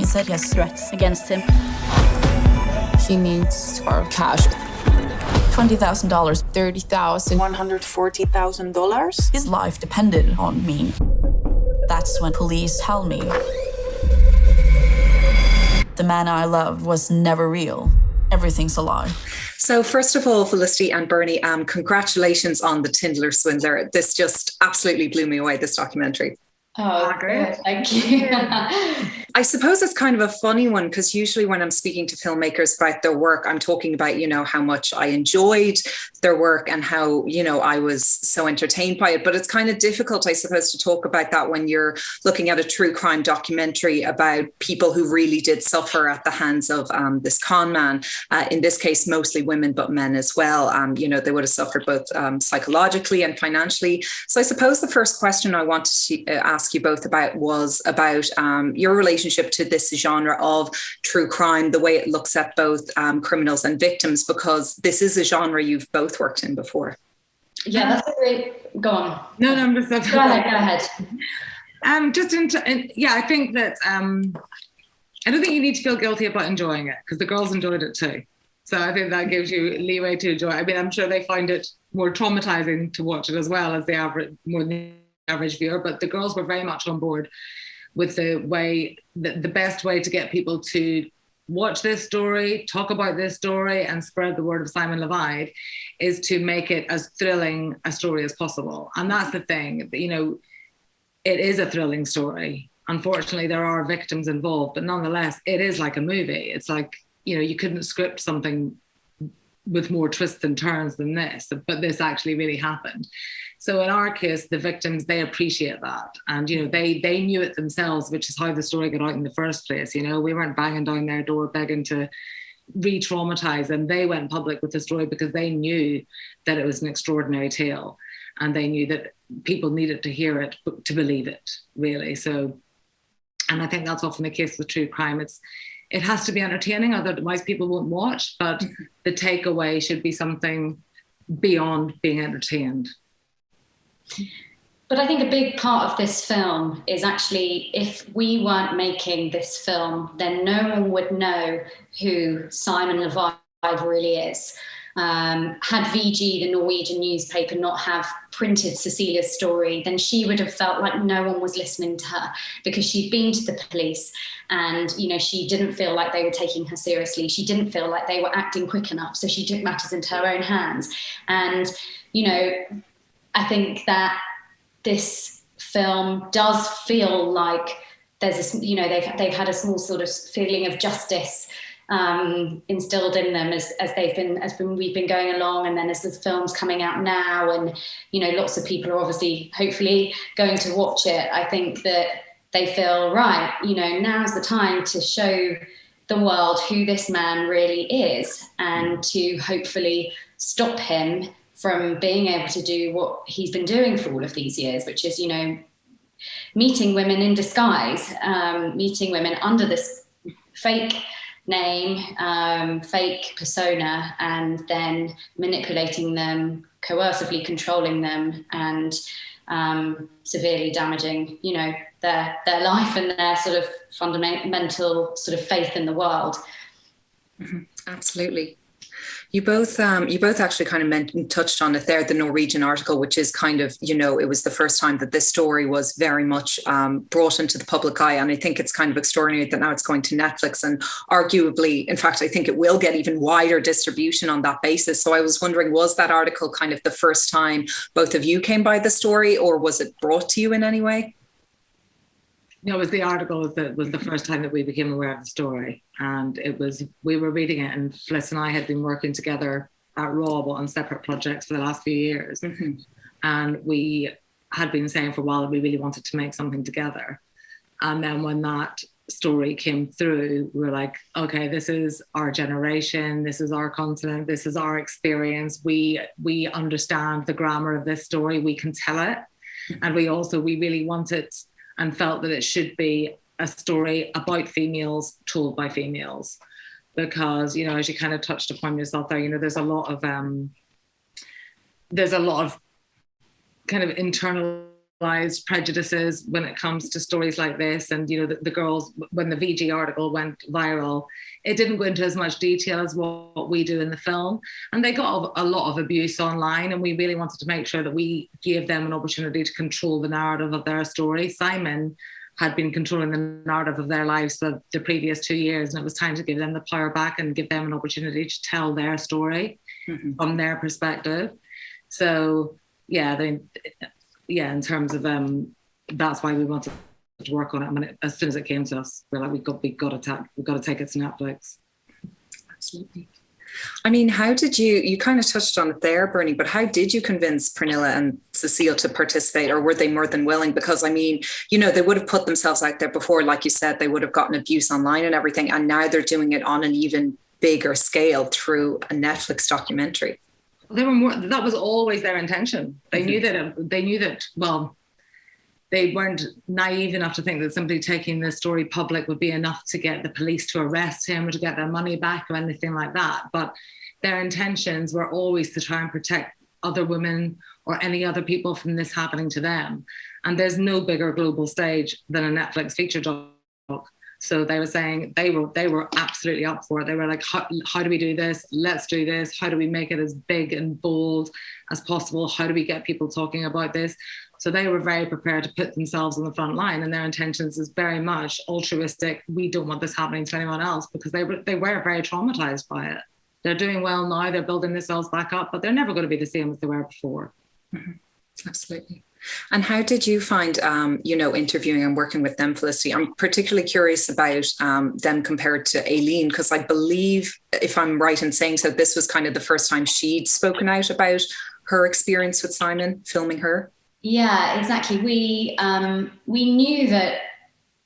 He said he has threats against him. He needs our cash. $20,000, $30,000. $140,000? his life depended on me. That's when police tell me the man I loved was never real. Everything's a lie. So first of all, Felicity and Bernie, congratulations on the Tinder Swindler. This just absolutely blew me away, this documentary. Oh, good. Thank you. I suppose it's kind of a funny one because usually when I'm speaking to filmmakers about their work, I'm talking about, how much I enjoyed their work and how, I was so entertained by it. But it's kind of difficult, I suppose, to talk about that when you're looking at a true crime documentary about people who really did suffer at the hands of this con man. In this case, mostly women, but men as well. They would have suffered both psychologically and financially. So I suppose the first question I wanted to ask you both about was about your relationship to this genre of true crime, the way it looks at both criminals and victims, because this is a genre you've both worked in before. Yeah, that's a great... Go on. No, I'm just... Go ahead. I think that I don't think you need to feel guilty about enjoying it because the girls enjoyed it too. So I think that gives you leeway to enjoy it. I mean, I'm sure they find it more traumatizing to watch it as well as more than the average viewer, but the girls were very much on board with the best way to get people to watch this story, talk about this story, and spread the word of Simon Levide is to make it as thrilling a story as possible. And that's the thing, it is a thrilling story. Unfortunately, there are victims involved, but nonetheless, it is like a movie. It's like, you couldn't script something with more twists and turns than this, but this actually really happened. So in our case, the victims, they appreciate that. And, they knew it themselves, which is how the story got out in the first place. We weren't banging down their door, begging to re-traumatize them. They went public with the story because they knew that it was an extraordinary tale. And they knew that people needed to hear it to believe it, really. So, and I think that's often the case with true crime. It has to be entertaining, otherwise people won't watch, but the takeaway should be something beyond being entertained. But I think a big part of this film is actually, if we weren't making this film, then no one would know who Simon Levide really is. Had VG, the Norwegian newspaper, not have printed Cecilia's story, then she would have felt like no one was listening to her because she'd been to the police and, she didn't feel like they were taking her seriously. She didn't feel like they were acting quick enough. So she took matters into her own hands. And, I think that this film does feel like there's this, they've had a small sort of feeling of justice instilled in them as we've been going along, and then as the film's coming out now, and lots of people are obviously hopefully going to watch it. I think that they feel right, now's the time to show the world who this man really is, and to hopefully stop him from being able to do what he's been doing for all of these years, which is meeting women in disguise, meeting women under this fake name, fake persona, and then manipulating them, coercively controlling them, and severely damaging, their life and their sort of fundamental sort of faith in the world. Mm-hmm. Absolutely. You both actually kind of touched on it there, the Norwegian article, which is kind of, it was the first time that this story was very much brought into the public eye. And I think it's kind of extraordinary that now it's going to Netflix, and arguably, in fact, I think it will get even wider distribution on that basis. So I was wondering, was that article kind of the first time both of you came by the story, or was it brought to you in any way? No, it was the article that was the first time that we became aware of the story. And we were reading it, and Fliss and I had been working together at Raw, but on separate projects for the last few years. Mm-hmm. And we had been saying for a while that we really wanted to make something together. And then when that story came through, we were like, okay, this is our generation, this is our continent, this is our experience. We understand the grammar of this story, we can tell it. Mm-hmm. And we really wanted and felt that it should be a story about females told by females, because, as you kind of touched upon yourself there, there's a lot of kind of internal prejudices when it comes to stories like this. And, you know, the girls, when the VG article went viral, it didn't go into as much detail as what we do in the film. And they got a lot of abuse online, and we really wanted to make sure that we gave them an opportunity to control the narrative of their story. Simon had been controlling the narrative of their lives for the previous 2 years, and it was time to give them the power back and give them an opportunity to tell their story from their perspective. So, yeah, in terms of that's why we wanted to work on it. I mean, as soon as it came to us, we're like, we've got to take it to Netflix. Absolutely. I mean, how did you kind of touched on it there, Bernie, but how did you convince Pernilla and Cecile to participate, or were they more than willing? Because, I mean, you know, they would have put themselves out there before, like you said, they would have gotten abuse online and everything, and now they're doing it on an even bigger scale through a Netflix documentary. They were more. That was always their intention. They knew that. Well, they weren't naive enough to think that simply taking the story public would be enough to get the police to arrest him or to get their money back or anything like that. But their intentions were always to try and protect other women or any other people from this happening to them. And there's no bigger global stage than a Netflix feature doc. So they were saying they were absolutely up for it. They were like, how do we do this? Let's do this. How do we make it as big and bold as possible? How do we get people talking about this? So they were very prepared to put themselves on the front line, and their intentions is very much altruistic. We don't want this happening to anyone else, because they were very traumatized by it. They're doing well now. They're building themselves back up, but they're never going to be the same as they were before. Mm-hmm. Absolutely. And how did you find, interviewing and working with them, Felicity? I'm particularly curious about them compared to Ayleen, because I believe, if I'm right in saying so, this was kind of the first time she'd spoken out about her experience with Simon, filming her. Yeah, exactly. We knew that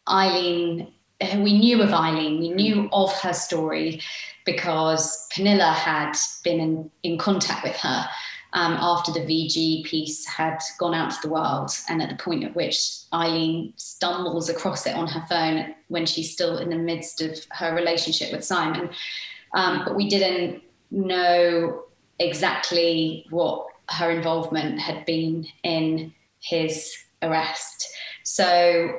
Ayleen, we knew of Ayleen, we knew of her story because Pernilla had been in contact with her after the VG piece had gone out to the world, and at the point at which Ayleen stumbles across it on her phone when she's still in the midst of her relationship with Simon. But we didn't know exactly what her involvement had been in his arrest. So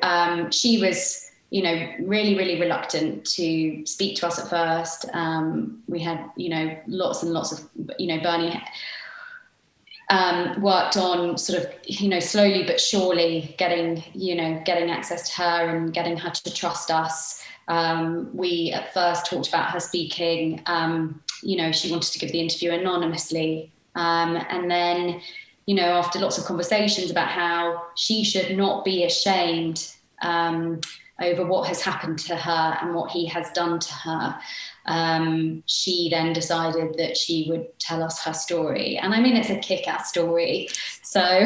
she was, really, really reluctant to speak to us at first. We had, lots and lots of, Bernie worked on sort of, slowly but surely getting access to her and getting her to trust us. We at first talked about her speaking, she wanted to give the interview anonymously. And then, after lots of conversations about how she should not be ashamed over what has happened to her and what he has done to her, she then decided that she would tell us her story. And I mean, it's a kick-ass story. So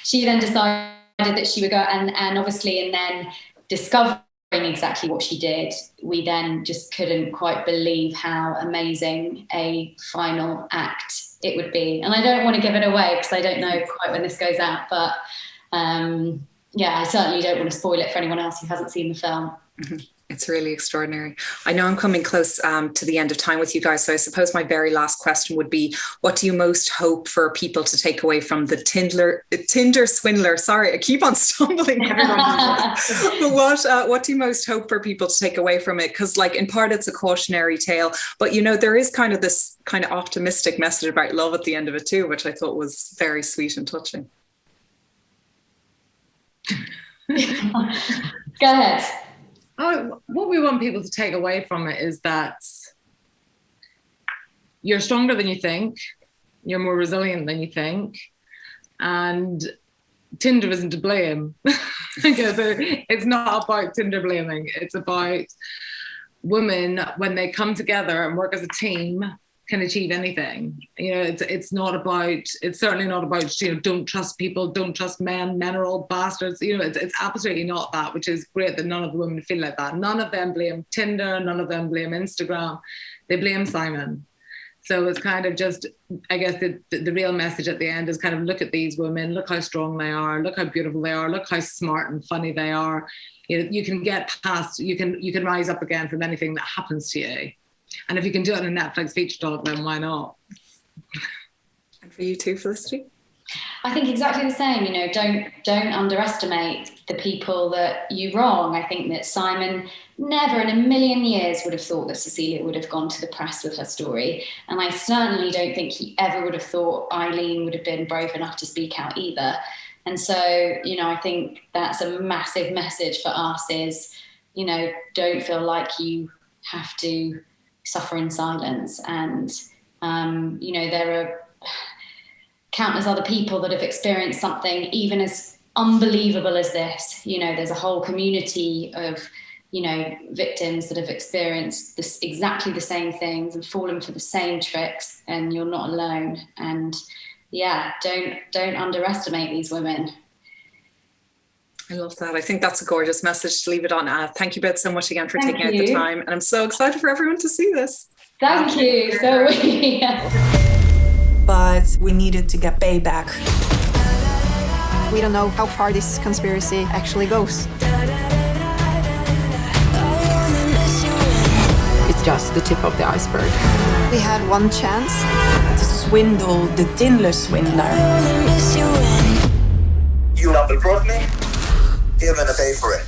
she then decided that she would go, and obviously, and then discovering exactly what she did, we then just couldn't quite believe how amazing a final act it would be. And I don't want to give it away because I don't know quite when this goes out, but I certainly don't want to spoil it for anyone else who hasn't seen the film. Mm-hmm. It's really extraordinary. I know I'm coming close to the end of time with you guys, so I suppose my very last question would be, what do you most hope for people to take away from the Tinder Swindler? Sorry, I keep on stumbling. But what do you most hope for people to take away from it? Because, in part, it's a cautionary tale, but, there is kind of this kind of optimistic message about love at the end of it too, which I thought was very sweet and touching. Go ahead. What we want people to take away from it is that you're stronger than you think, you're more resilient than you think, and Tinder isn't to blame. It's not about Tinder blaming. It's about women, when they come together and work as a team, can achieve anything. It's certainly not about, don't trust people, don't trust men are all bastards. It's absolutely not that, which is great that none of the women feel like that. None of them blame Tinder, none of them blame Instagram. They blame Simon. So it's kind of just, I guess the real message at the end is kind of, look at these women, look how strong they are, look how beautiful they are, look how smart and funny they are. You can get past, you can rise up again from anything that happens to you. And if you can do it in a Netflix feature doc, then why not? And for you too, Felicity? I think exactly the same. You know, don't underestimate the people that you wrong. I think that Simon never in a million years would have thought that Cecilia would have gone to the press with her story, and I certainly don't think he ever would have thought Ayleen would have been brave enough to speak out either. And so, you know, I think that's a massive message for us is, you know, don't feel like you have to suffer in silence. And, you know, there are countless other people that have experienced something even as unbelievable as this. You know, there's a whole community of, you know, victims that have experienced this exactly the same things and fallen for the same tricks, and you're not alone. And yeah, don't underestimate these women. I love that. I think that's a gorgeous message to leave it on. Thank you both so much again for taking out the time. And I'm so excited for everyone to see this. Thank you. So But we needed to get payback. We don't know how far this conspiracy actually goes. It's just the tip of the iceberg. We had one chance To swindle the Tinder Swindler. You double brought me, you're gonna pay for it.